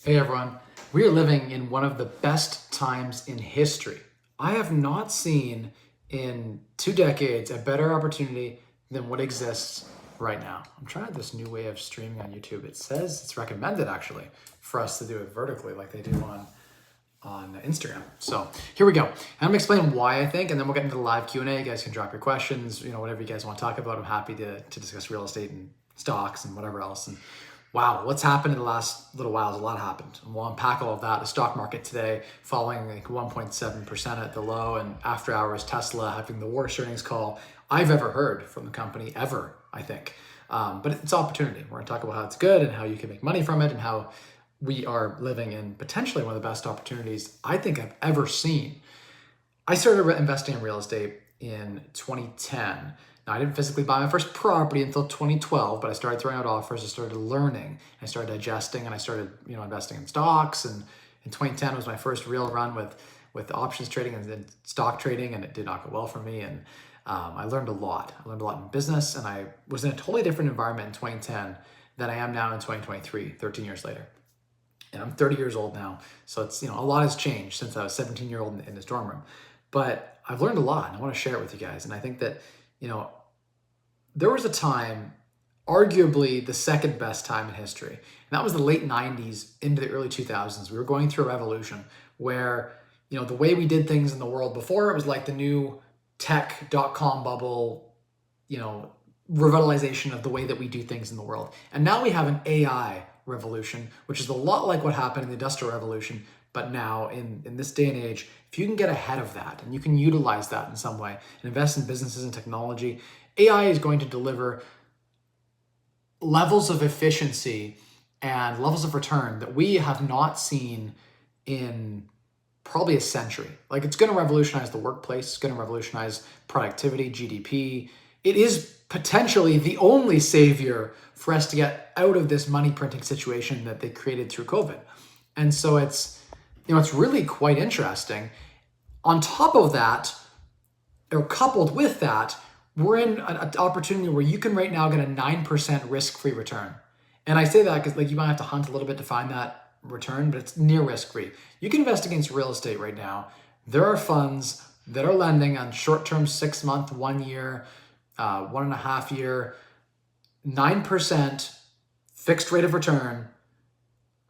Hey everyone, we are living in one of the best times in history. I have not seen in 2 decades a better opportunity than what exists right now. I'm trying this new way of streaming on YouTube. It says it's recommended actually for us to do it vertically like they do on Instagram. So here we go. And I'm gonna explain why I think, and then we'll get into the live Q&A. You guys can drop your questions, whatever you guys want to talk about. I'm happy to discuss real estate and stocks and whatever else. And wow, what's happened in the last little while? A lot happened. And we'll unpack all of that. The stock market today falling like 1.7% at the low, and after hours, Tesla having the worst earnings call I've ever heard from the company ever, I think. But it's opportunity. We're gonna talk about how it's good and how you can make money from it and how we are living in potentially one of the best opportunities I think I've ever seen. I started investing in real estate in 2010. Now, I didn't physically buy my first property until 2012, but I started throwing out offers. I started learning. I started digesting, and I started, investing in stocks. And in 2010 was my first real run with options trading and then stock trading, and it did not go well for me. And I learned a lot. I learned a lot in business, and I was in a totally different environment in 2010 than I am now in 2023, 13 years later. And I'm 30 years old now, so it's, a lot has changed since I was 17-year-old in this dorm room. But I've learned a lot, and I want to share it with you guys. And I think that, there was a time, arguably the second best time in history, and that was the late 90s into the early 2000s. We were going through a revolution where, the way we did things in the world before, it was like the new tech dot-com bubble, revitalization of the way that we do things in the world. And now we have an AI revolution, which is a lot like what happened in the Industrial Revolution. But now in this day and age, if you can get ahead of that and you can utilize that in some way and invest in businesses and technology, AI is going to deliver levels of efficiency and levels of return that we have not seen in probably a century. Like, it's going to revolutionize the workplace. It's going to revolutionize productivity, GDP. It is potentially the only savior for us to get out of this money printing situation that they created through COVID. And so it's really quite interesting. On top of that, or coupled with that, we're in an opportunity where you can right now get a 9% risk-free return. And I say that because you might have to hunt a little bit to find that return, but it's near risk-free. You can invest against real estate right now. There are funds that are lending on short-term 6-month, 1 year, 1.5 year, 9% fixed rate of return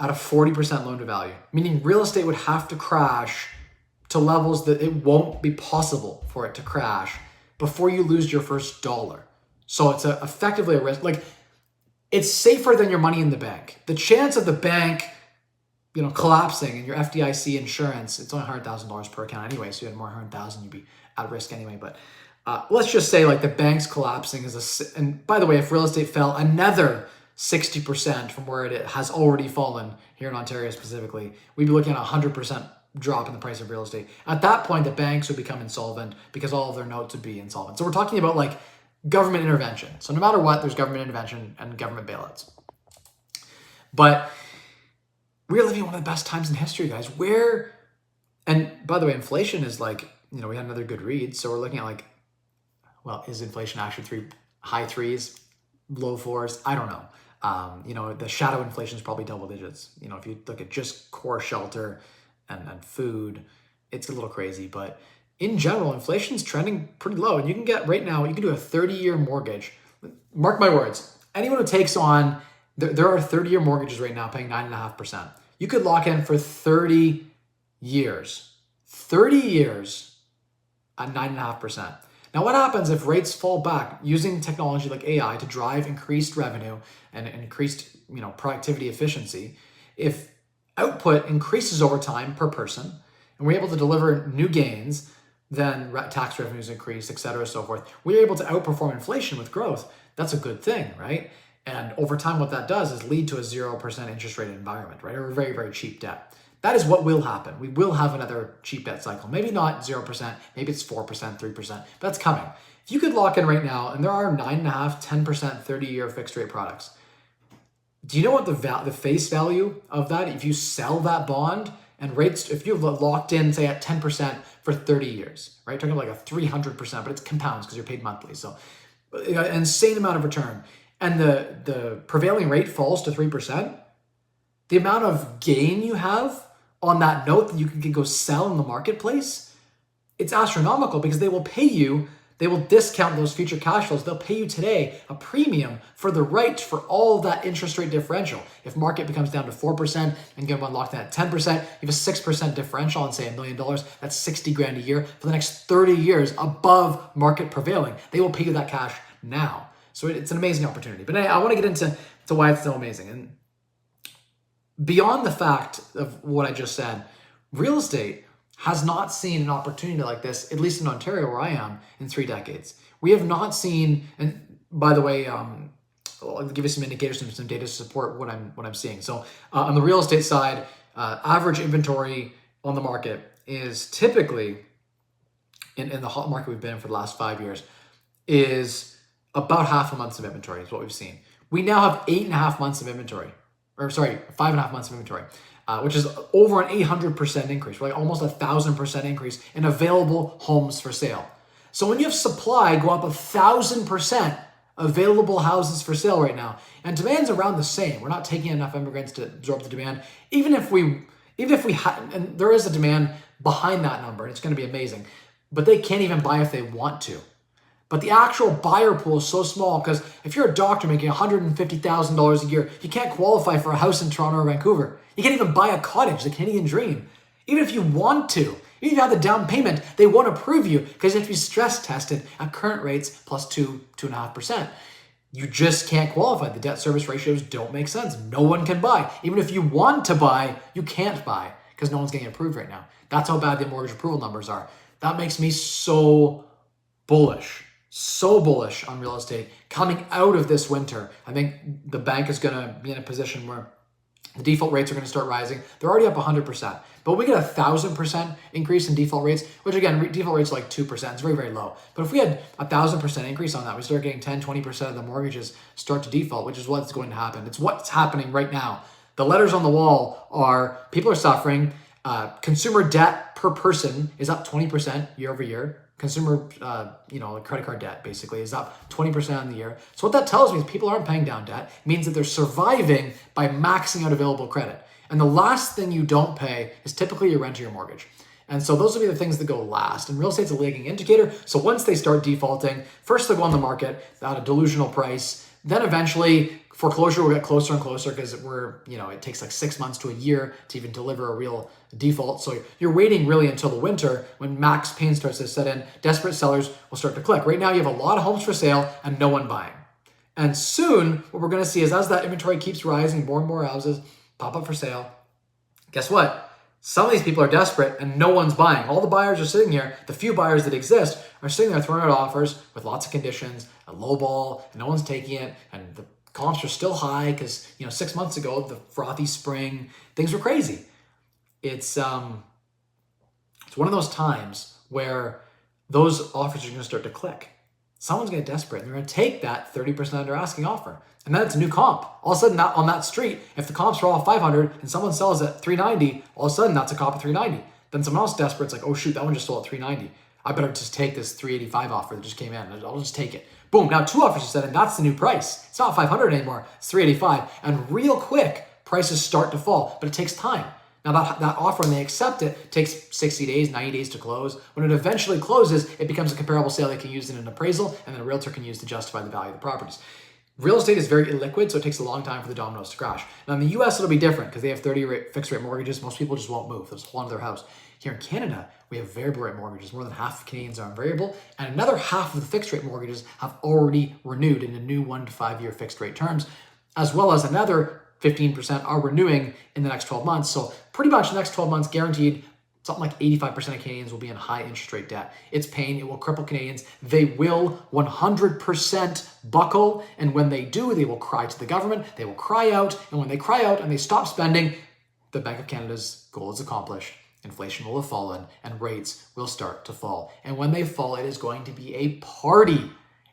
at a 40% loan to value, meaning real estate would have to crash to levels that it won't be possible for it to crash before you lose your first dollar. So it's effectively a risk. Like, it's safer than your money in the bank. The chance of the bank, collapsing and your FDIC insurance, it's only $100,000 per account anyway. So you had more than $100,000, you'd be at risk anyway. But let's just say the bank's collapsing and by the way, if real estate fell another 60% from where it has already fallen here in Ontario specifically, we'd be looking at 100% drop in the price of real estate. At that point, the banks would become insolvent because all of their notes would be insolvent. So we're talking about government intervention. So no matter what, there's government intervention and government bailouts. But we're living one of the best times in history, guys. And by the way, inflation is we had another good read. So we're looking at is inflation actually high threes, low fours? I don't know. The shadow inflation is probably double digits. If you look at just core shelter and food, it's a little crazy. But in general, inflation's trending pretty low. And you can get right now, you can do a 30-year mortgage. Mark my words. Anyone who takes on, there are 30-year mortgages right now paying 9.5%. You could lock in for 30 years. 30 years at 9.5%. Now, what happens if rates fall back using technology like AI to drive increased revenue and increased, productivity efficiency? If output increases over time per person and we're able to deliver new gains, then tax revenues increase, et cetera, so forth. We're able to outperform inflation with growth. That's a good thing, right? And over time, what that does is lead to a 0% interest rate environment, right? Or a very, very cheap debt. That is what will happen. We will have another cheap debt cycle. Maybe not 0%, maybe it's 4%, 3%, but that's coming. If you could lock in right now, and there are 9.5%, 10%, 30-year fixed rate products, do you know what the face value of that, if you sell that bond and rates, if you've locked in, say at 10% for 30 years, right? Talking about a 300%, but it's compounds because you're paid monthly. So an insane amount of return. And the prevailing rate falls to 3%. the amount of gain you have on that note that you can go sell in the marketplace, it's astronomical because they will pay you, they will discount those future cash flows. They'll pay you today a premium for the right for all of that interest rate differential. If market becomes down to 4% and you get one locked in at 10%, you have a 6% differential on say $1 million, that's 60 grand a year for the next 30 years above market prevailing. They will pay you that cash now. So it's an amazing opportunity. But anyway, I want to get into why it's so amazing. And beyond the fact of what I just said, real estate has not seen an opportunity like this, at least in Ontario where I am, in 3 decades. We have not seen, and by the way, I'll give you some indicators and some data to support what I'm seeing. So on the real estate side, average inventory on the market is typically, in the hot market we've been in for the last 5 years, is about half a month of inventory is what we've seen. We now have 8.5 months of inventory, or sorry, 5.5 months of inventory. Which is over an 800% increase, right? Almost 1,000% increase in available homes for sale. So when you have supply go up 1,000%, available houses for sale right now, and demand's around the same. We're not taking enough immigrants to absorb the demand. Even if we had, and there is a demand behind that number, and it's going to be amazing, but they can't even buy if they want to. But the actual buyer pool is so small because if you're a doctor making $150,000 a year, you can't qualify for a house in Toronto or Vancouver. You can't even buy a cottage, the Canadian dream. Even if you want to, even if you have the down payment, they won't approve you because you have to be stress tested at current rates plus 2.5%. You just can't qualify. The debt service ratios don't make sense. No one can buy. Even if you want to buy, you can't buy because no one's getting approved right now. That's how bad the mortgage approval numbers are. That makes me so bullish on real estate coming out of this winter. I think the bank is going to be in a position where the default rates are going to start rising. They're already up 100%. But we get 1,000% increase in default rates, which again, default rates are like 2%. It's very, very low. But if we had 1,000% increase on that, we start getting 10, 20% of the mortgages start to default, which is what's going to happen. It's what's happening right now. The letters on the wall are people are suffering. Consumer debt per person is up 20% year over year. Consumer, credit card debt basically is up 20% on the year. So what that tells me is people aren't paying down debt. It means that they're surviving by maxing out available credit. And the last thing you don't pay is typically your rent or your mortgage. And so those will be the things that go last. And real estate's a lagging indicator. So once they start defaulting, first they'll go on the market at a delusional price. Then eventually foreclosure will get closer and closer because it takes like 6 months to a year to even deliver a real default. So you're waiting really until the winter when max pain starts to set in. Desperate sellers will start to click. Right now you have a lot of homes for sale and no one buying. And soon what we're going to see is as that inventory keeps rising, more and more houses pop up for sale. Guess what? Some of these people are desperate and no one's buying. All the buyers are sitting here. The few buyers that exist are sitting there throwing out offers with lots of conditions, a low ball, and no one's taking it. And the comps are still high because 6 months ago, the frothy spring, things were crazy. It's one of those times where those offers are going to start to click. Someone's going to get desperate and they're going to take that 30% under asking offer. And then it's a new comp. All of a sudden, on that street, if the comps are all 500 and someone sells at 390, all of a sudden that's a comp at 390. Then someone else desperate, it's like, oh shoot, that one just sold at 390. I better just take this 385 offer that just came in. I'll just take it. Boom, now 2 offers are set and that's the new price. It's not 500 anymore, it's 385. And real quick, prices start to fall, but it takes time. Now that offer, when they accept it, takes 60 days, 90 days to close. When it eventually closes, it becomes a comparable sale they can use in an appraisal and then a realtor can use to justify the value of the properties. Real estate is very illiquid, so it takes a long time for the dominoes to crash. Now in the US, it'll be different because they have 30 fixed rate mortgages. Most people just won't move. They'll just hold on to their house. Here in Canada, we have variable rate mortgages. More than half of Canadians are on variable, and another half of the fixed rate mortgages have already renewed into new 1 to 5 year fixed rate terms, as well as another 15% are renewing in the next 12 months. So pretty much the next 12 months guaranteed, something like 85% of Canadians will be in high interest rate debt. It's pain, it will cripple Canadians. They will 100% buckle, and when they do, they will cry to the government, they will cry out, and when they cry out and they stop spending, the Bank of Canada's goal is accomplished. Inflation will have fallen and rates will start to fall. And when they fall, it is going to be a party.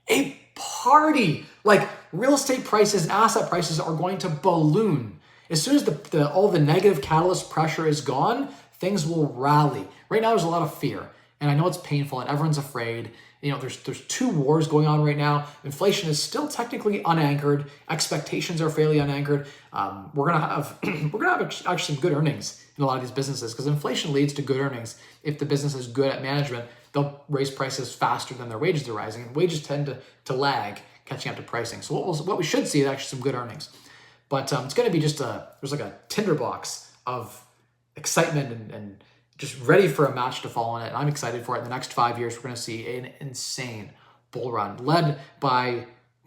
A party! Like real estate prices and asset prices are going to balloon. As soon as all the negative catalyst pressure is gone, things will rally. Right now, there's a lot of fear. And I know it's painful and everyone's afraid. There's two wars going on right now. Inflation is still technically unanchored. Expectations are fairly unanchored. We're gonna have actually some good earnings in a lot of these businesses, because inflation leads to good earnings. If the business is good at management, they'll raise prices faster than their wages are rising, and wages tend to lag, catching up to pricing. So what we should see is actually some good earnings. But it's going to be there's like a tinderbox of excitement and just ready for a match to fall in it. And I'm excited for it. In the next 5 years, we're going to see an insane bull run led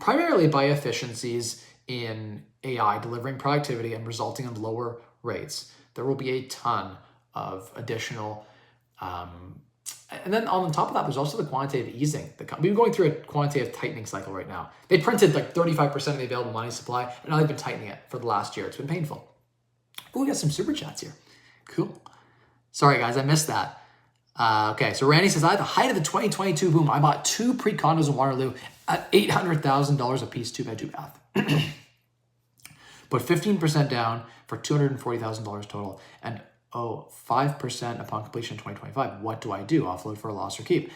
primarily by efficiencies in AI, delivering productivity and resulting in lower rates. There will be a ton of additional, and then on top of that, there's also the quantitative easing. We've been going through a quantitative tightening cycle right now. They printed like 35% of the available money supply, and now they've been tightening it for the last year. It's been painful. Oh, we got some super chats here. Cool. Sorry, guys, I missed that. Okay, so Randy says, at the height of the 2022 boom, I bought 2 pre-condos in Waterloo at $800,000 a piece, 2-bed, 2-bath. Put 15% down for $240,000 total, and 5% upon completion in 2025. What do I do? Offload for a loss or keep?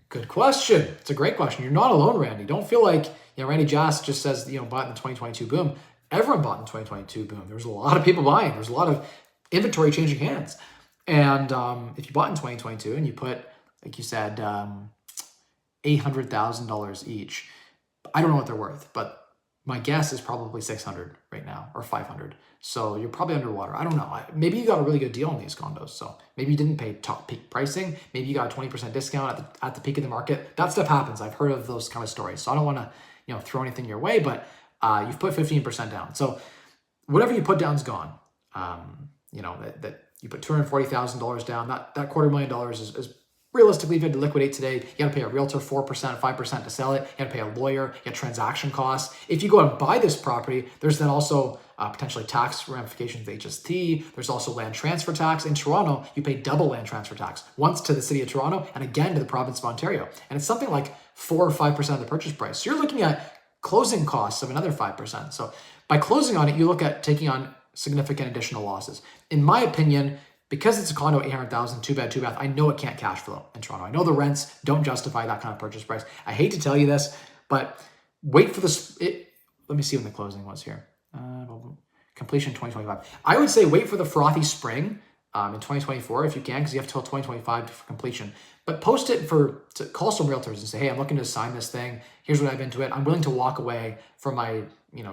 Good question. It's a great question. You're not alone, Randy. Don't feel like, Randy Jass just says, bought in the 2022 boom. Everyone bought in the 2022 boom. There's a lot of people buying. There's a lot of inventory changing hands. And if you bought in 2022 and you put, like you said, $800,000 each, I don't know what they're worth, but my guess is probably 600 right now, or 500. So you're probably underwater. I don't know. Maybe you got a really good deal on these condos. So maybe you didn't pay top peak pricing. Maybe you got a 20% discount at the peak of the market. That stuff happens. I've heard of those kind of stories. So I don't want to, throw anything your way, but you've put 15% down. So whatever you put down is gone. That you put $240,000 down. That $250,000 is realistically, if you had to liquidate today, you got to pay a realtor 4%, 5% to sell it. You got to pay a lawyer, you got transaction costs. If you go and buy this property, there's then also potentially tax ramifications with HST. There's also land transfer tax. In Toronto, you pay double land transfer tax, once to the city of Toronto and again to the province of Ontario. And it's something like 4 or 5% of the purchase price. So you're looking at closing costs of another 5%. So by closing on it, you look at taking on significant additional losses. In my opinion, because it's a condo, 800,000, 2-bed, 2-bath, I know it can't cash flow in Toronto. I know the rents don't justify that kind of purchase price. I hate to tell you this, but wait for this. Let me see when the closing was here. Completion 2025. I would say wait for the frothy spring in 2024 if you can, because you have till 2025 for completion. But post it to call some realtors and say, hey, I'm looking to sign this thing. Here's what I've been to it. I'm willing to walk away from my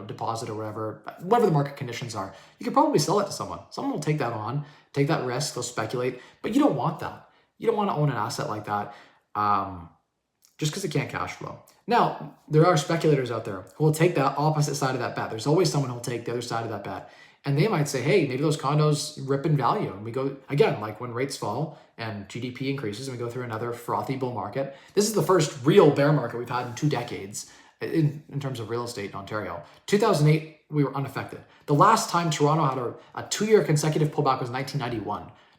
deposit or whatever the market conditions are. You could probably sell it to someone. Someone will take that on, take that risk, they'll speculate, but you don't want that. You don't want to own an asset like that just because it can't cash flow. Now, there are speculators out there who will take that opposite side of that bet. There's always someone who will take the other side of that bet. And they might say, hey, maybe those condos rip in value. And we go, again, like when rates fall and GDP increases and we go through another frothy bull market. This is the first real bear market we've had in 2 decades in terms of real estate in Ontario. 2008, we were unaffected. The last time Toronto had a 2-year consecutive pullback was 1991.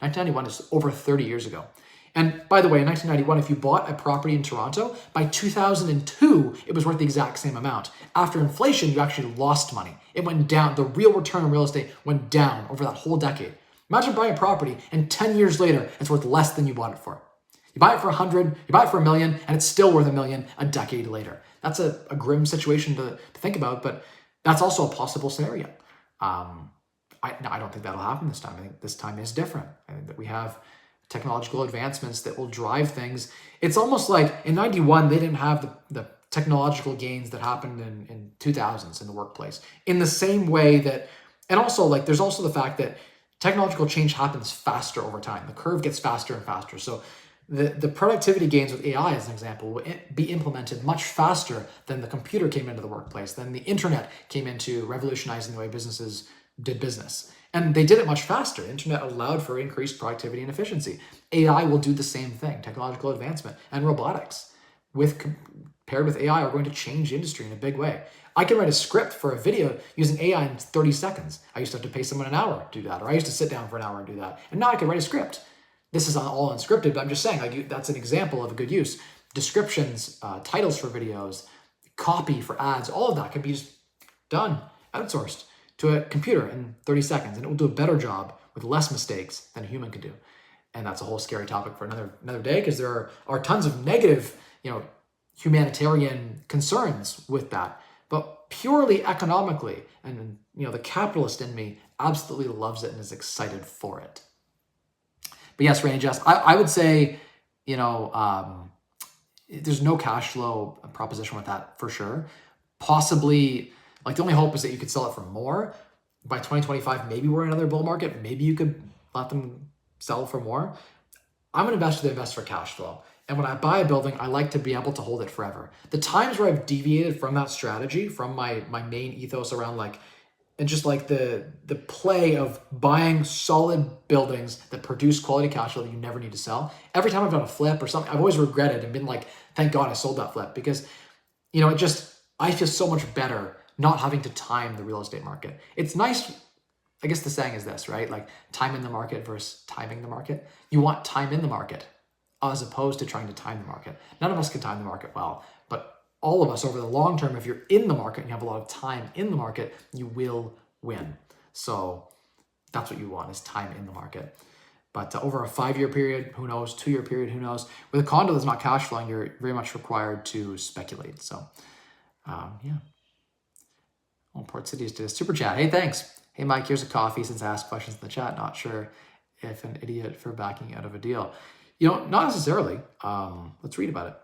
1991 is over 30 years ago. And by the way, in 1991, if you bought a property in Toronto, by 2002, it was worth the exact same amount. After inflation, you actually lost money. It went down. The real return on real estate went down over that whole decade. Imagine buying a property and 10 years later, it's worth less than you bought it for. You buy it for 100, you buy it for $1 million, and it's still worth $1 million a decade later. That's a grim situation to think about, but that's also a possible scenario. I don't think that'll happen this time. I think this time is different. I think that we have technological advancements that will drive things. It's almost like in 91, they didn't have the technological gains that happened in 2000s in the workplace. In the same way that, and also like there's also the fact that technological change happens faster over time. The curve gets faster and faster. So the productivity gains with AI, as an example, will be implemented much faster than the computer came into the workplace, than the internet came into revolutionizing the way businesses did business. And they did it much faster. Internet allowed for increased productivity and efficiency. AI will do the same thing. Technological advancement and robotics paired with AI are going to change the industry in a big way. I can write a script for a video using AI in 30 seconds. I used to have to pay someone an hour to do that, or I used to sit down for an hour and do that. And now I can write a script. This is all unscripted, but I'm just saying like that's an example of a good use. Descriptions, titles for videos, copy for ads, all of that can be just done, outsourced to a computer in 30 seconds, and it will do a better job with less mistakes than a human could do. And that's a whole scary topic for another day, because there are tons of negative, humanitarian concerns with that. But purely economically, and the capitalist in me absolutely loves it and is excited for it. But yes, Rainy Jess, I would say, there's no cash flow proposition with that for sure. Possibly, like, the only hope is that you could sell it for more. By 2025, maybe we're in another bull market. Maybe you could let them sell for more. I'm an investor that invests for cash flow. And when I buy a building, I like to be able to hold it forever. The times where I've deviated from that strategy, from my main ethos around and just like the play of buying solid buildings that produce quality cash flow that you never need to sell. Every time I've done a flip or something, I've always regretted and been like, thank God I sold that flip, because I feel so much better not having to time the real estate market. It's nice. I guess the saying is this, right? Like, time in the market versus timing the market. You want time in the market as opposed to trying to time the market. None of us can time the market well, but all of us over the long term, if you're in the market and you have a lot of time in the market, you will win. So that's what you want, is time in the market. But over a 5-year period, who knows? 2-year period, who knows? With a condo that's not cash flowing, you're very much required to speculate. So yeah. Oh, Port Cities did a super chat. Hey, thanks. Hey, Mike, here's a coffee since I asked questions in the chat. Not sure if an idiot for backing out of a deal. Not necessarily. Let's read about it.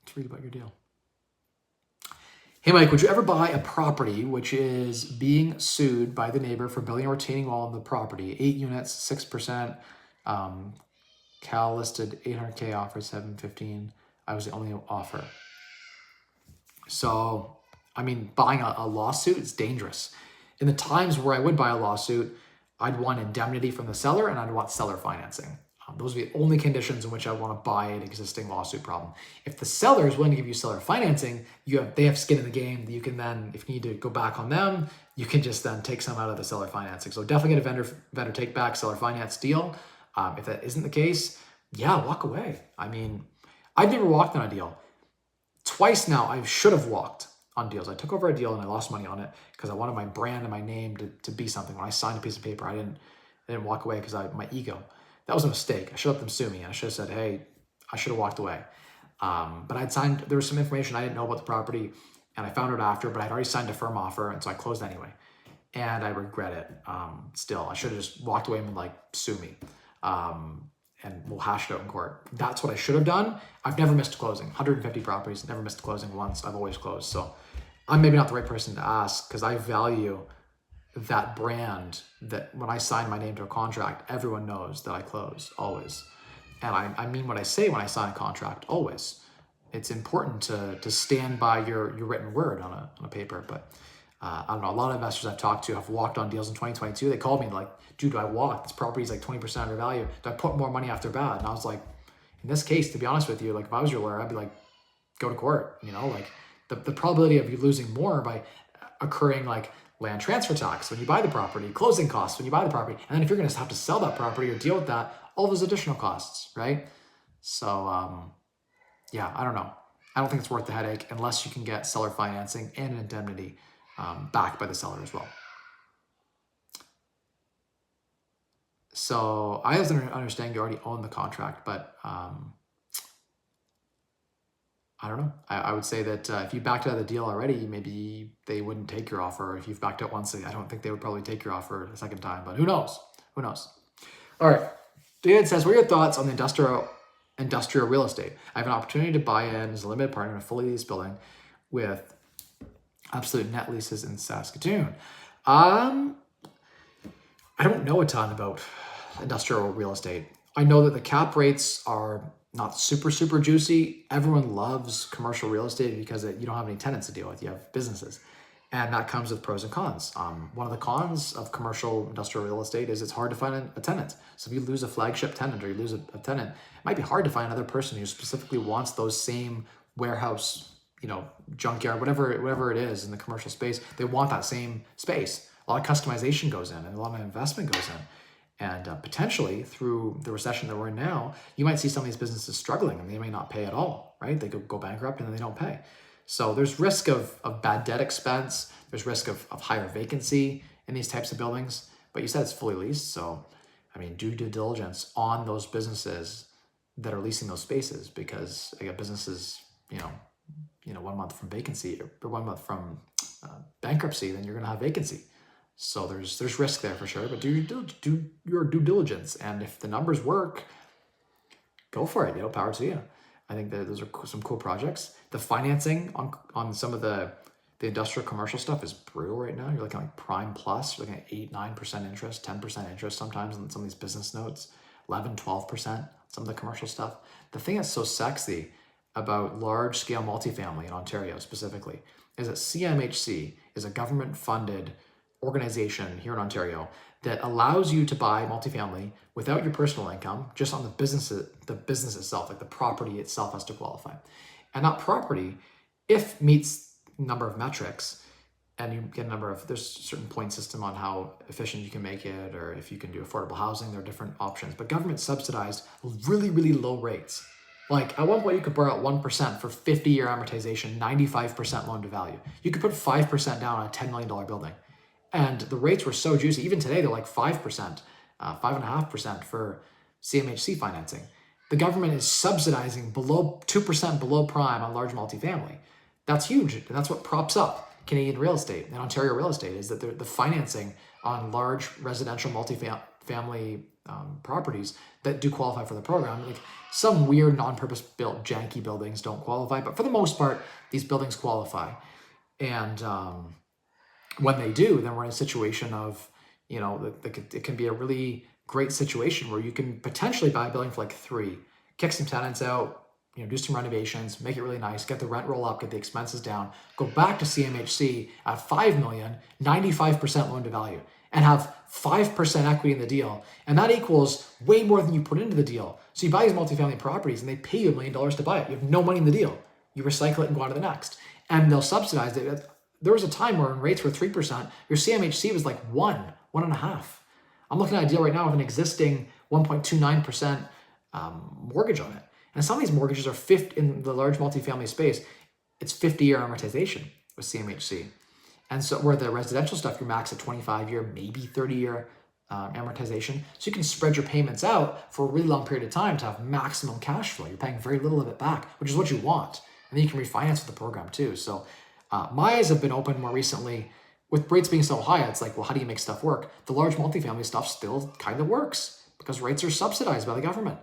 Let's read about your deal. Hey, Mike, would you ever buy a property which is being sued by the neighbor for building a retaining wall on the property? 8 units, 6%. Cal listed 800K, offer 715. I was the only offer. So, buying a lawsuit is dangerous. In the times where I would buy a lawsuit, I'd want indemnity from the seller and I'd want seller financing. Those are the only conditions in which I want to buy an existing lawsuit problem. If the seller is willing to give you seller financing, they have skin in the game. You can then, if you need to go back on them, you can just then take some out of the seller financing. So definitely get a vendor take back seller finance deal. If that isn't the case, walk away. I've never walked on a deal. Twice now, I should have walked on deals. I took over a deal and I lost money on it because I wanted my brand and my name to be something. When I signed a piece of paper, I didn't walk away because my ego. That was a mistake. I should have let them sue me. I should have said, hey, I should have walked away. But I'd signed, there was some information I didn't know about the property and I found it after, but I'd already signed a firm offer. And so I closed anyway. And I regret it still. I should have just walked away and been like, sue me. And we'll hash it out in court. That's what I should have done. I've never missed a closing. 150 properties, never missed a closing once. I've always closed. So I'm maybe not the right person to ask because I value that brand, that when I sign my name to a contract, everyone knows that I close, always. And I mean what I say when I sign a contract, always. It's important to stand by your written word on a paper. But I don't know, a lot of investors I've talked to have walked on deals in 2022. They called me like, dude, do I walk? This property is like 20% undervalued. Do I put more money after bad? And I was like, in this case, to be honest with you, like if I was your lawyer, I'd be like, go to court. Like the probability of you losing more by occurring like land transfer tax when you buy the property, closing costs when you buy the property, and then if you're going to have to sell that property or deal with that, all those additional costs, right? So I don't know. I don't think it's worth the headache unless you can get seller financing and an indemnity backed by the seller as well. So I understand you already own the contract, but I don't know. I would say that if you backed out of the deal already, maybe they wouldn't take your offer. If you've backed out once, I don't think they would probably take your offer a second time, but who knows? Who knows? All right. David says, what are your thoughts on the industrial real estate? I have an opportunity to buy in as a limited partner in a fully leased building with absolute net leases in Saskatoon. I don't know a ton about industrial real estate. I know that the cap rates are not super, super juicy. Everyone loves commercial real estate because you don't have any tenants to deal with. You have businesses. And that comes with pros and cons. One of the cons of commercial industrial real estate is it's hard to find a tenant. So if you lose a flagship tenant or you lose a tenant, it might be hard to find another person who specifically wants those same warehouse, junkyard, whatever it is in the commercial space. They want that same space. A lot of customization goes in and a lot of investment goes in. And potentially through the recession that we're in now, you might see some of these businesses struggling and they may not pay at all, right? They could go bankrupt and then they don't pay. So there's risk of bad debt expense. There's risk of higher vacancy in these types of buildings. But you said it's fully leased. So I mean, do due diligence on those businesses that are leasing those spaces, because I got businesses, 1 month from vacancy or 1 month from bankruptcy, then you're going to have vacancy. So there's risk there for sure, but do your due diligence, and if the numbers work, go for it. Power to you. I think that those are some cool projects. The financing on some of the industrial commercial stuff is brutal right now. You're looking at like prime plus, you're looking at 8-9% interest, 10% interest sometimes on some of these business notes, 11-12%, some of the commercial stuff. The thing that's so sexy about large scale multifamily in Ontario specifically is that CMHC is a government funded organization here in Ontario that allows you to buy multifamily without your personal income, just on the business itself, like the property itself has to qualify. And that property, if meets number of metrics, and you get there's a certain point system on how efficient you can make it, or if you can do affordable housing, there are different options, but government subsidized really, really low rates. Like at one point you could borrow at 1% for 50-year amortization, 95% loan to value. You could put 5% down on a $10 million building. And the rates were so juicy. Even today, they're like 5%, 5.5% for CMHC financing. The government is subsidizing below 2% below prime on large multifamily. That's huge. And that's what props up Canadian real estate and Ontario real estate, is that the financing on large residential multifamily properties that do qualify for the program. Like some weird non-purpose built janky buildings don't qualify, but for the most part, these buildings qualify. And when they do, then we're in a situation of, it can be a really great situation where you can potentially buy a building for like $3 million, kick some tenants out, do some renovations, make it really nice, get the rent roll up, get the expenses down, go back to CMHC at $5 million, 95% loan to value, and have 5% equity in the deal. And that equals way more than you put into the deal. So you buy these multifamily properties and they pay you $1 million to buy it. You have no money in the deal. You recycle it and go on to the next. And they'll subsidize it. There was a time where when rates were 3%, your CMHC was like 1.5. I'm looking at a deal right now with an existing 1.29% mortgage on it. And some of these mortgages are in the large multifamily space, it's 50-year amortization with CMHC. And so where the residential stuff, you're max at 25-year, maybe 30-year amortization. So you can spread your payments out for a really long period of time to have maximum cash flow. You're paying very little of it back, which is what you want. And then you can refinance with the program too. So my eyes have been open more recently. With rates being so high, it's like, well, how do you make stuff work? The large multifamily stuff still kind of works because rates are subsidized by the government.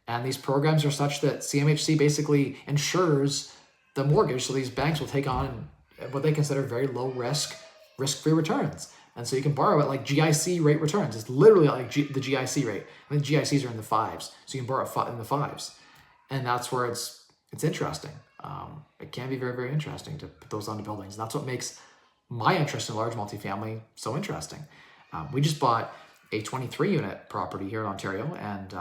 And these programs are such that CMHC basically insures the mortgage. So these banks will take on what they consider very low risk-free returns. And so you can borrow at like GIC rate returns. It's literally like the GIC rate. I think GICs are in the 5s. So you can borrow in the 5s. And that's where it's interesting. It can be very, very interesting to put those onto buildings. And that's what makes my interest in large multifamily so interesting. We just bought a 23-unit property here in Ontario, and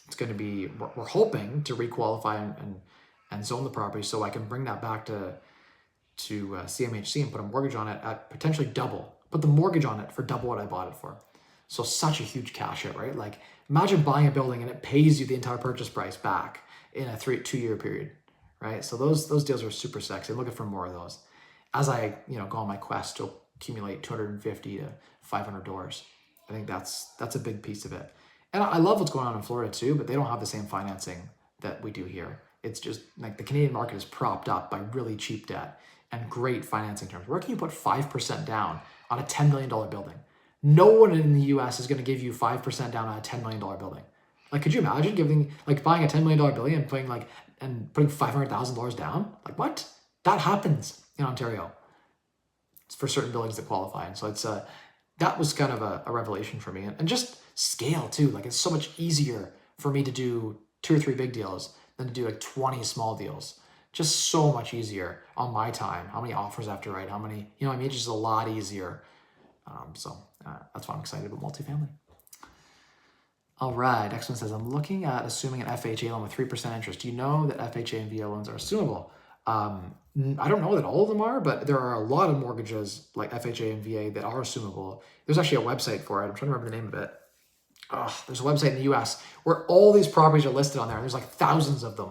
it's going to be, we're hoping to requalify and zone the property so I can bring that back to CMHC and put a mortgage on it at potentially double. Put the mortgage on it for double what I bought it for. So such a huge cash hit, right? Like imagine buying a building and it pays you the entire purchase price back in a 2-year period, right? So those deals are super sexy. I'm looking for more of those as I go on my quest to accumulate 250 to 500 doors. I think that's a big piece of it. And I love what's going on in Florida too, but they don't have the same financing that we do here. It's just like the Canadian market is propped up by really cheap debt and great financing terms. Where can you put 5% down on a $10 million building? No one in the US is going to give you 5% down on a $10 million building. Like, could you imagine buying a $10 million building and putting $500,000 down? Like what? That happens in Ontario. It's for certain buildings that qualify. And so that was kind of a revelation for me. And just scale too. Like it's so much easier for me to do 2 or 3 big deals than to do like 20 small deals. Just so much easier on my time. How many offers I have to write? How many, it's just a lot easier. So that's why I'm excited about multifamily. All right, next one says, I'm looking at assuming an FHA loan with 3% interest. Do you know that FHA and VA loans are assumable? I don't know that all of them are, but there are a lot of mortgages like FHA and VA that are assumable. There's actually a website for it. I'm trying to remember the name of it. There's a website in the US where all these properties are listed on there. There's like thousands of them.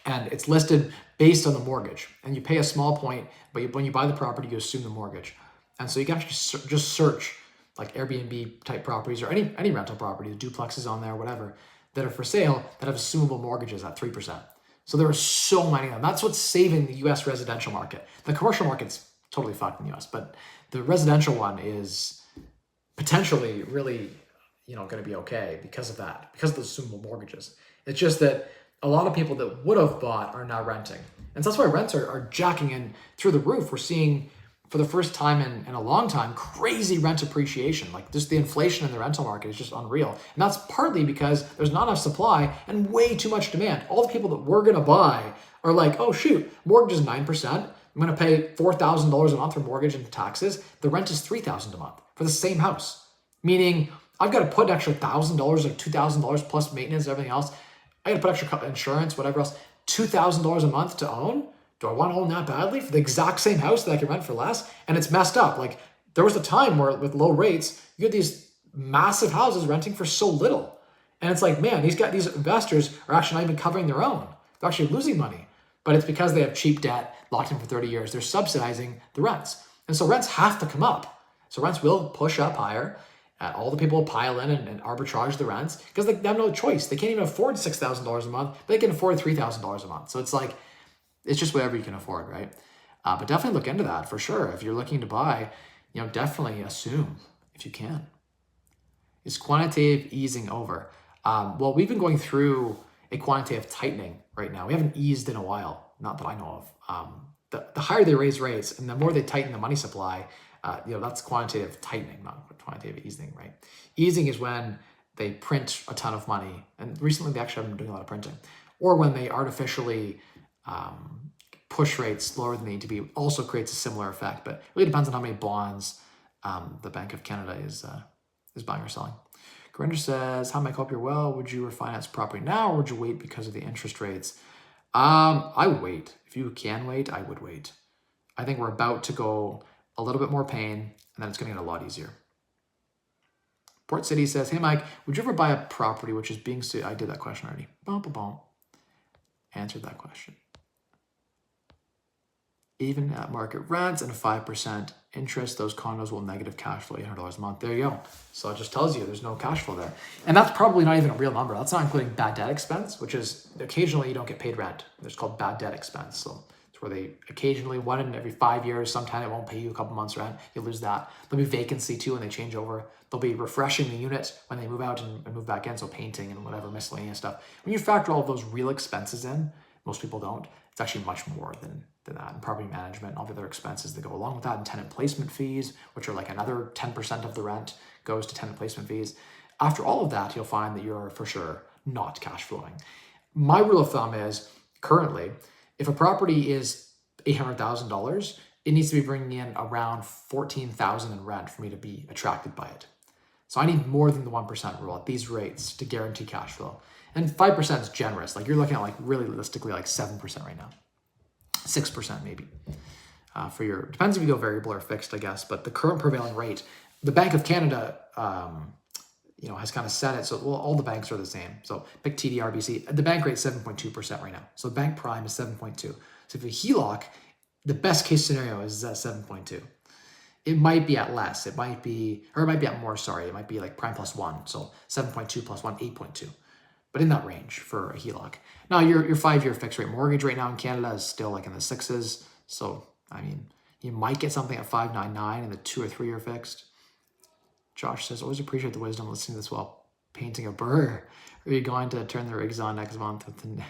And it's listed based on the mortgage. And you pay a small point, but when you buy the property, you assume the mortgage. And so you can actually just search like Airbnb type properties or any rental properties, duplexes on there, whatever, that are for sale that have assumable mortgages at 3%. So there are so many of them. That's what's saving the US residential market. The commercial market's totally fucked in the US, but the residential one is potentially really, going to be okay because of that, because of the assumable mortgages. It's just that a lot of people that would have bought are now renting. And so that's why rents are jacking in through the roof. We're seeing, for the first time in a long time, crazy rent appreciation. Like just the inflation in the rental market is just unreal. And that's partly because there's not enough supply and way too much demand. All the people that were going to buy are like, oh shoot, mortgage is 9%. I'm going to pay $4,000 a month for mortgage and taxes. The rent is $3,000 a month for the same house. Meaning I've got to put an extra $1,000 or $2,000 plus maintenance and everything else. I got to put extra insurance, whatever else, $2,000 a month to own. Do I want to own that badly for the exact same house that I can rent for less? And it's messed up. Like there was a time where with low rates, you had these massive houses renting for so little. And it's like, man, these investors are actually not even covering their own. They're actually losing money. But it's because they have cheap debt locked in for 30 years. They're subsidizing the rents. And so rents have to come up. So rents will push up higher. All the people will pile in and arbitrage the rents because they have no choice. They can't even afford $6,000 a month, but they can afford $3,000 a month. So it's like, it's just whatever you can afford, right? But definitely look into that for sure. If you're looking to buy, definitely assume if you can. Is quantitative easing over? Well, we've been going through a quantitative tightening right now. We haven't eased in a while, not that I know of. The higher they raise rates and the more they tighten the money supply, that's quantitative tightening, not quantitative easing, right? Easing is when they print a ton of money. And recently they actually haven't been doing a lot of printing. Or when they artificially push rates lower than they need to be, also creates a similar effect. But it really depends on how many bonds the Bank of Canada is buying or selling. Grinder says, hi Mike, hope you're well. Would you refinance property now or would you wait because of the interest rates? I would wait. If you can wait, I would wait. I think we're about to go a little bit more pain, and then it's going to get a lot easier. Port City says, hey Mike, would you ever buy a property which is being sued? I did that question already. Answered that question. Even at market rents and 5% interest, those condos will negative cash flow $800 a month. There you go. So it just tells you there's no cash flow there. And that's probably not even a real number. That's not including bad debt expense, which is occasionally you don't get paid rent. It's called bad debt expense. So it's where they occasionally, one in every 5 years, sometime it won't pay you a couple months rent. You lose that. There'll be vacancy too when they change over. They'll be refreshing the unit when they move out and move back in. So painting and whatever miscellaneous stuff. When you factor all of those real expenses in, most people don't, it's actually much more than that. And property management and all the other expenses that go along with that, and tenant placement fees, which are like another 10% of the rent goes to tenant placement fees. After all of that, you'll find that you're for sure not cash flowing. My rule of thumb is currently, if a property is $800,000, it needs to be bringing in around $14,000 in rent for me to be attracted by it. So I need more than the 1% rule at these rates to guarantee cash flow. And 5% is generous. Like you're looking at like really realistically like 7% right now. 6% maybe for your, depends if you go variable or fixed, I guess, but the current prevailing rate, the Bank of Canada, has kind of set it. So all the banks are the same. So pick TD, RBC, the bank rate is 7.2% right now. So bank prime is 7.2. So if you HELOC, the best case scenario is at 7.2. It might be at less. It might be at more, sorry. It might be like prime plus 1. So 7.2 plus 1, 8.2. But in that range for a HELOC. Now, your 5-year fixed rate mortgage right now in Canada is still like in the 6s. So, I mean, you might get something at 5.99 in the 2 or 3 year fixed. Josh says, always appreciate the wisdom listening to this while painting a burr. Are you going to turn the rigs on next month with the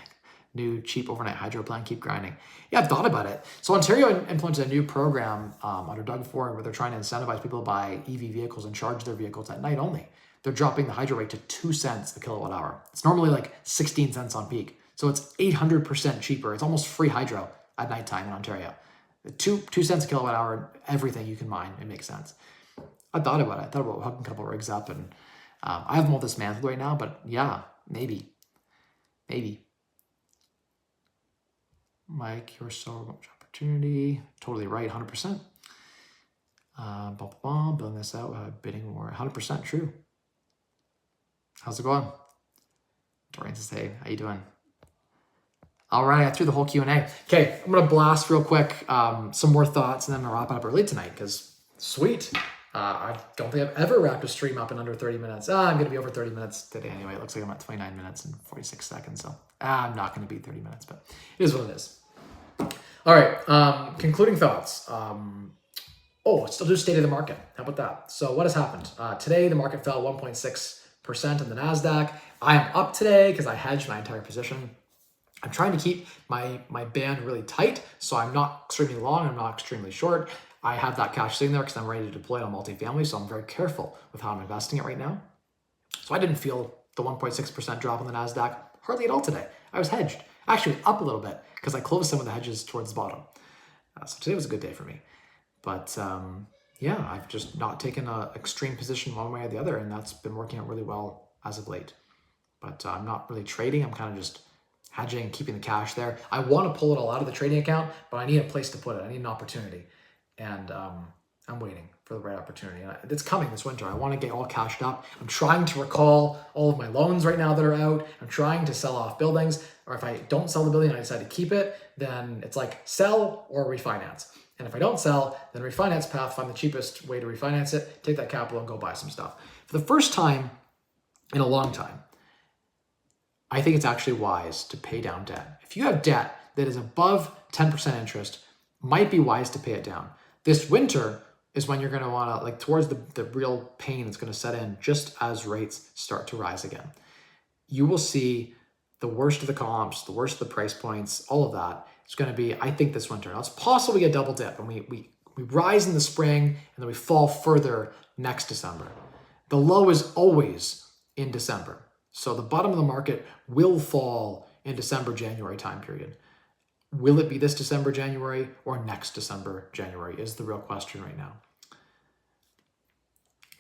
new cheap overnight hydro plan? Keep grinding. Yeah, I've thought about it. So Ontario implemented a new program under Doug Ford where they're trying to incentivize people to buy EV vehicles and charge their vehicles at night only. They're dropping the hydro rate to 2 cents a kilowatt hour. It's normally like 16 cents on peak. So it's 800% cheaper. It's almost free hydro at nighttime in Ontario. 2 cents a kilowatt hour, everything you can mine, it makes sense. I thought about it. I thought about hooking a couple rigs up, and I have them all dismantled right now, but yeah, maybe. Mike, you're so much opportunity. Totally right, 100%. Building this out, bidding more, 100% true. How's it going? Dorian says, hey, how you doing? All right, I threw the whole Q&A. Okay, I'm going to blast real quick some more thoughts, and then I'm going to wrap it up early tonight because sweet. I don't think I've ever wrapped a stream up in under 30 minutes. I'm going to be over 30 minutes today anyway. It looks like I'm at 29 minutes and 46 seconds. So I'm not going to beat 30 minutes, but it is what it is. All right. Concluding thoughts. Still do state of the market. How about that? So what has happened? Today, the market fell 1.6% in the NASDAQ. I am up today because I hedged my entire position. I'm trying to keep my band really tight, so I'm not extremely long, I'm not extremely short. I have that cash sitting there because I'm ready to deploy it on multifamily, so I'm very careful with how I'm investing it right now. So I didn't feel the 1.6% drop on the NASDAQ hardly at all today. I was hedged. Actually, up a little bit because I closed some of the hedges towards the bottom. So today was a good day for me. But yeah, I've just not taken an extreme position one way or the other, and that's been working out really well as of late. But I'm not really trading. I'm kind of just hedging, keeping the cash there. I want to pull it all out of the trading account, but I need a place to put it. I need an opportunity. And I'm waiting for the right opportunity. And it's coming this winter. I want to get all cashed up. I'm trying to recall all of my loans right now that are out. I'm trying to sell off buildings. Or if I don't sell the building and I decide to keep it, then it's like sell or refinance. And if I don't sell, then refinance path, find the cheapest way to refinance it, take that capital and go buy some stuff. For the first time in a long time, I think it's actually wise to pay down debt. If you have debt that is above 10% interest, might be wise to pay it down. This winter is when you're going to want to, like, towards the real pain that's going to set in just as rates start to rise again. You will see the worst of the comps, the worst of the price points, all of that. It's going to be, I think, this winter. Now, it's possible we get double dip and we rise in the spring and then we fall further next December. The low is always in December. So the bottom of the market will fall in December, January time period. Will it be this December, January, or next December, January is the real question right now.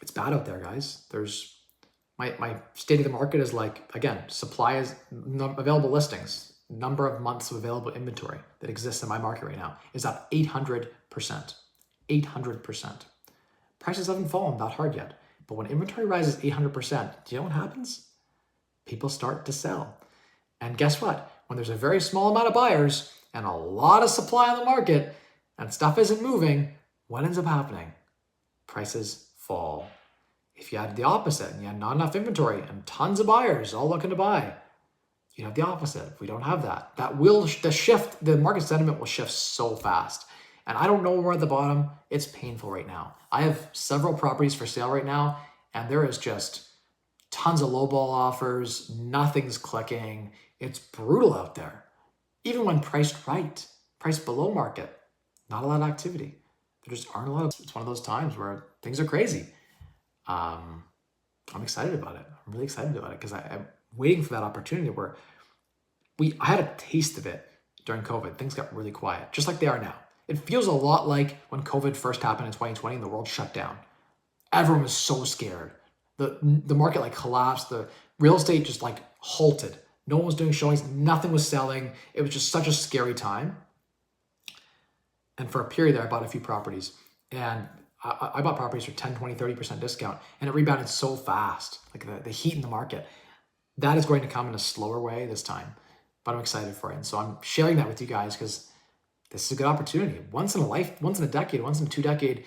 It's bad out there, guys. There's my state of the market is like, again, supply is available listings, number of months of available inventory that exists in my market right now is up 800%. 800%. Prices haven't fallen that hard yet. But when inventory rises 800%, do you know what happens? People start to sell. And guess what? When there's a very small amount of buyers and a lot of supply on the market and stuff isn't moving, what ends up happening? Prices fall. If you had the opposite and you had not enough inventory and tons of buyers all looking to buy, you have the opposite. If we don't have that, the market sentiment will shift so fast. And I don't know where at the bottom. It's painful right now. I have several properties for sale right now, and there is just tons of lowball offers. Nothing's clicking. It's brutal out there. Even when priced right, priced below market, not a lot of activity. There just aren't a lot of, it's one of those times where things are crazy. I'm excited about it. I'm really excited about it because I'm waiting for that opportunity where I had a taste of it during COVID. Things got really quiet, just like they are now. It feels a lot like when COVID first happened in 2020 and the world shut down. Everyone was so scared. The market like collapsed. The real estate just like halted. No one was doing showings. Nothing was selling. It was just such a scary time. And for a period there, I bought a few properties. And I bought properties for 10, 20, 30% discount. And it rebounded so fast. Like the heat in the market. That is going to come in a slower way this time. But I'm excited for it. And so I'm sharing that with you guys because this is a good opportunity. Once in a life, once in a decade, once in 2 decades,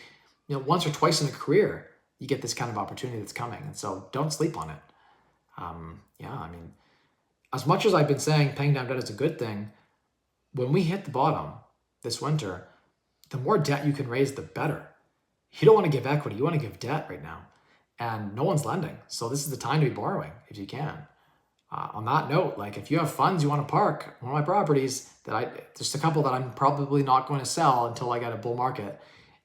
once or twice in a career, you get this kind of opportunity that's coming. And so don't sleep on it. As much as I've been saying paying down debt is a good thing, when we hit the bottom this winter, the more debt you can raise, the better. You don't want to give equity. You want to give debt right now. And no one's lending. So this is the time to be borrowing if you can. On that note, like if you have funds you want to park, one of my properties just a couple that I'm probably not going to sell until I get a bull market.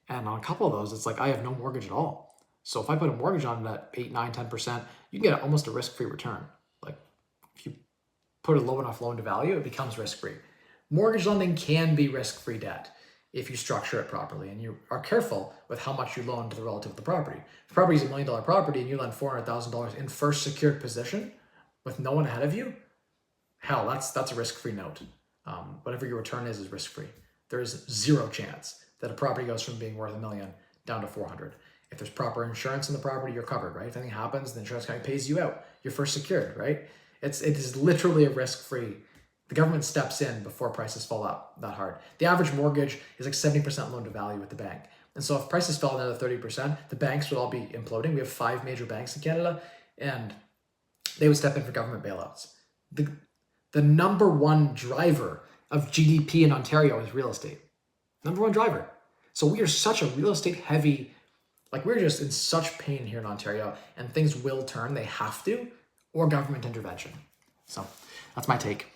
And on a couple of those, it's like I have no mortgage at all. So if I put a mortgage on it at 8, 9, 10%, you can get almost a risk-free return. Like if you put a low enough loan to value, it becomes risk-free. Mortgage lending can be risk-free debt if you structure it properly and you are careful with how much you loan to the relative of the property. If the property is $1 million property and you lend $400,000 in first secured position with no one ahead of you, hell, that's a risk-free note. Whatever your return is risk-free. There is zero chance that a property goes from being worth $1 million down to 400. If there's proper insurance in the property, you're covered, right? If anything happens, the insurance company pays you out. You're first secured, right? It is literally a risk-free. The government steps in before prices fall up that hard. The average mortgage is like 70% loan to value with the bank. And so if prices fell another 30%, the banks would all be imploding. We have 5 major banks in Canada, and they would step in for government bailouts. The number one driver of GDP in Ontario is real estate. Number one driver. So we are such a real estate heavy, like we're just in such pain here in Ontario, and things will turn, they have to, or government intervention. So that's my take.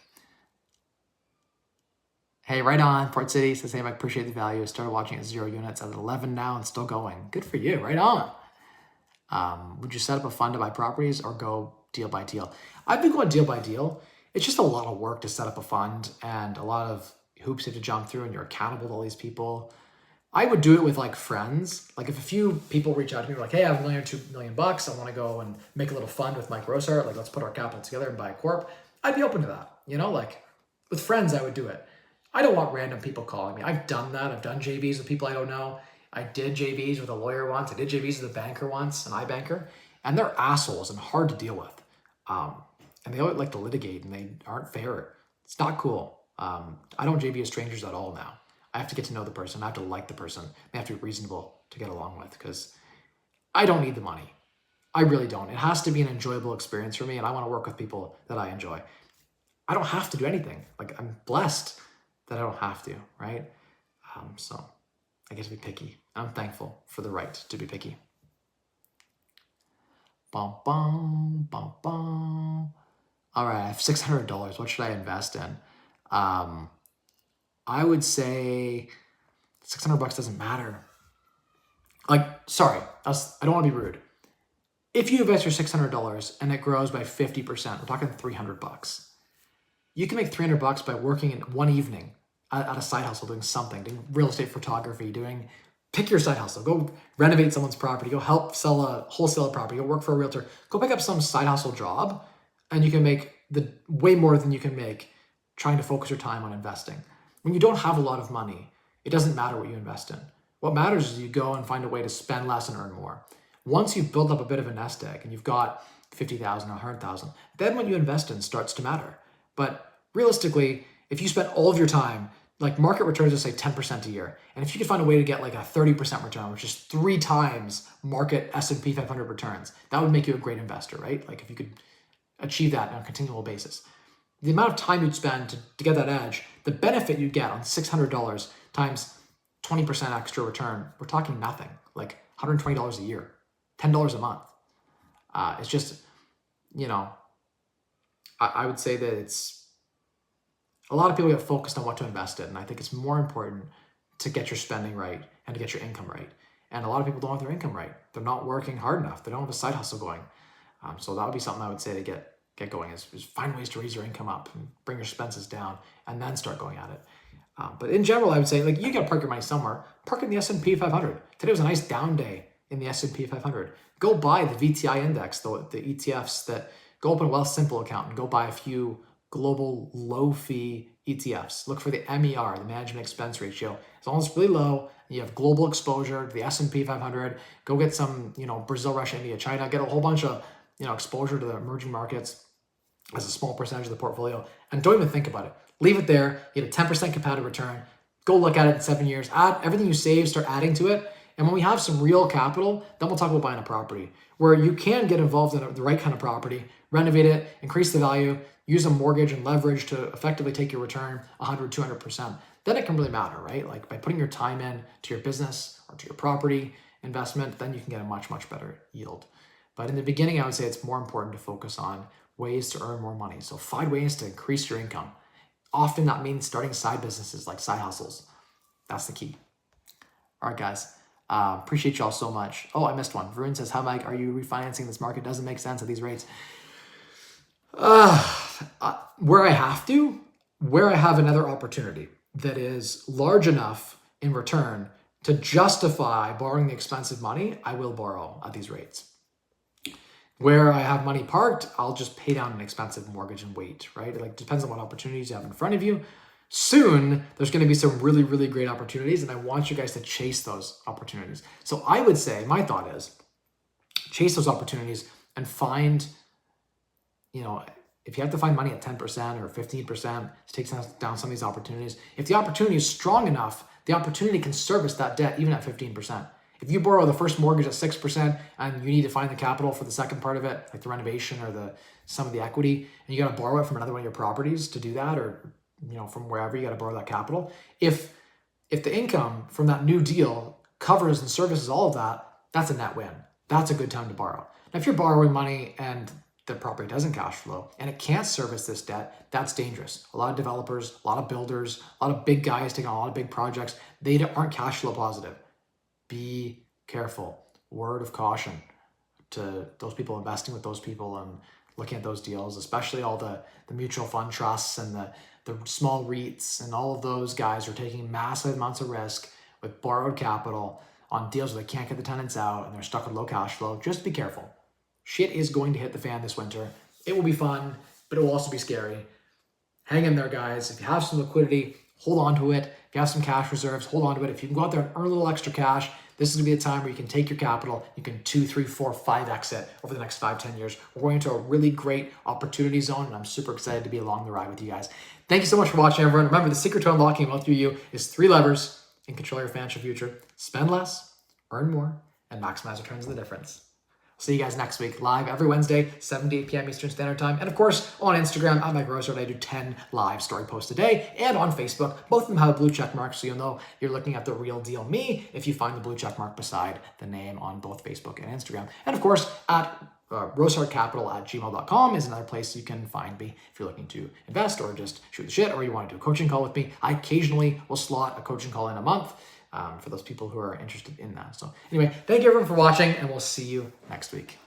Hey, right on. Port City says, hey, I appreciate the value. I started watching at 0 units at 11 now and still going. Good for you. Right on. Would you set up a fund to buy properties or go deal by deal? I've been going deal by deal. It's just a lot of work to set up a fund and a lot of hoops you have to jump through, and you're accountable to all these people. I would do it with like friends. Like if a few people reach out to me like, hey, I have $1 million or $2 million. I want to go and make a little fund with Mike Rosehart. Like let's put our capital together and buy a corp. I'd be open to that. You know, like with friends, I would do it. I don't want random people calling me. I've done that. I've done JVs with people I don't know. I did JVs with a lawyer once. I did JVs with a banker once, an iBanker, and they're assholes and hard to deal with. And they always like to litigate, and they aren't fair. It's not cool. I don't JV with strangers at all now. I have to get to know the person. I have to like the person. They have to be reasonable to get along with, because I don't need the money. I really don't. It has to be an enjoyable experience for me, and I want to work with people that I enjoy. I don't have to do anything. Like I'm blessed that I don't have to, right? So I get to be picky. I'm thankful for the right to be picky. Bum, bum, bum, bum. All right, I have $600. What should I invest in? I would say $600 doesn't matter. Like, sorry, I don't want to be rude. If you invest your $600 and it grows by 50%, we're talking $300. You can make $300 by working in one evening at a side hustle, doing something, doing real estate photography, pick your side hustle, go renovate someone's property, go help sell a wholesale property, go work for a realtor, go pick up some side hustle job, and you can make way more than you can make trying to focus your time on investing. When you don't have a lot of money, it doesn't matter what you invest in. What matters is you go and find a way to spend less and earn more. Once you've built up a bit of a nest egg and you've got 50,000 or 100,000, then what you invest in starts to matter. But realistically, if you spend all of your time, like market returns are say 10% a year, and if you could find a way to get like a 30% return, which is 3 times market S&P 500 returns, that would make you a great investor, right? Like if you could achieve that on a continual basis. The amount of time you'd spend to get that edge, the benefit you'd get on $600 times 20% extra return, we're talking nothing, like $120 a year, $10 a month. It's just, you know, I would say that it's, a lot of people get focused on what to invest in, and I think it's more important to get your spending right and to get your income right. And a lot of people don't have their income right. They're not working hard enough. They don't have a side hustle going. So that would be something I would say to get going is find ways to raise your income up and bring your expenses down and then start going at it. But in general, I would say like you got to park your money somewhere. Park it in the S&P 500. Today was a nice down day in the S&P 500. Go buy the VTI index, the ETFs that go open a Wealthsimple account and go buy a few global low fee ETFs. Look for the MER, the management expense ratio. As long as it's really low, you have global exposure to the S&P 500. Go get some, Brazil, Russia, India, China. Get a whole bunch of, exposure to the emerging markets as a small percentage of the portfolio. And don't even think about it. Leave it there. You get a 10% compounded return. Go look at it in 7 years. Add everything you save, start adding to it. And when we have some real capital, then we'll talk about buying a property where you can get involved in the right kind of property, renovate it, increase the value, use a mortgage and leverage to effectively take your return 100, 200%. Then it can really matter, right? Like by putting your time in to your business or to your property investment, then you can get a much, much better yield. But in the beginning, I would say it's more important to focus on ways to earn more money. So find ways to increase your income. Often that means starting side businesses like side hustles. That's the key. All right, guys. Appreciate y'all so much. Oh, I missed one. Varun says, hi, Mike. Are you refinancing this market? Doesn't make sense at these rates. Where I have another opportunity that is large enough in return to justify borrowing the expensive money, I will borrow at these rates. Where I have money parked, I'll just pay down an expensive mortgage and wait, right? It like depends on what opportunities you have in front of you. Soon, there's going to be some really, really great opportunities, and I want you guys to chase those opportunities. So I would say, my thought is, chase those opportunities and find, if you have to find money at 10% or 15% to take down some of these opportunities, if the opportunity is strong enough the opportunity can service that debt even at 15%. If you borrow the first mortgage at 6% and you need to find the capital for the second part of it, like the renovation or some of the equity, and you got to borrow it from another one of your properties to do that, or from wherever you got to borrow that capital. If the income from that new deal covers and services all of that, that's a net win. That's a good time to borrow. Now, if you're borrowing money and the property doesn't cash flow and it can't service this debt, that's dangerous. A lot of developers, a lot of builders, a lot of big guys taking on a lot of big projects, they aren't cash flow positive. Be careful. Word of caution to those people investing with those people and looking at those deals, especially all the mutual fund trusts and the small REITs and all of those guys are taking massive amounts of risk with borrowed capital on deals where they can't get the tenants out and they're stuck with low cash flow. Just be careful. Shit is going to hit the fan this winter. It will be fun, but it will also be scary. Hang in there, guys. If you have some liquidity, hold on to it. If you have some cash reserves, hold on to it. If you can go out there and earn a little extra cash, this is going to be a time where you can take your capital, you can 2, 3, 4, 5x it over the next 5, 10 years. We're going into a really great opportunity zone, and I'm super excited to be along the ride with you guys. Thank you so much for watching, everyone. Remember, the secret to unlocking wealth through you is 3 levers and control your financial future. Spend less, earn more, and maximize returns in the difference. See you guys next week, live every Wednesday, 7 to 8 p.m. Eastern Standard Time. And of course, on Instagram, at Mike Rosehart, I do 10 live story posts a day. And on Facebook, both of them have a blue check mark, so you'll know you're looking at the real deal me if you find the blue check mark beside the name on both Facebook and Instagram. And of course, at rosehartcapital@gmail.com is another place you can find me if you're looking to invest or just shoot the shit or you want to do a coaching call with me. I occasionally will slot a coaching call in a month. For those people who are interested in that. So anyway, thank you everyone for watching, and we'll see you next week.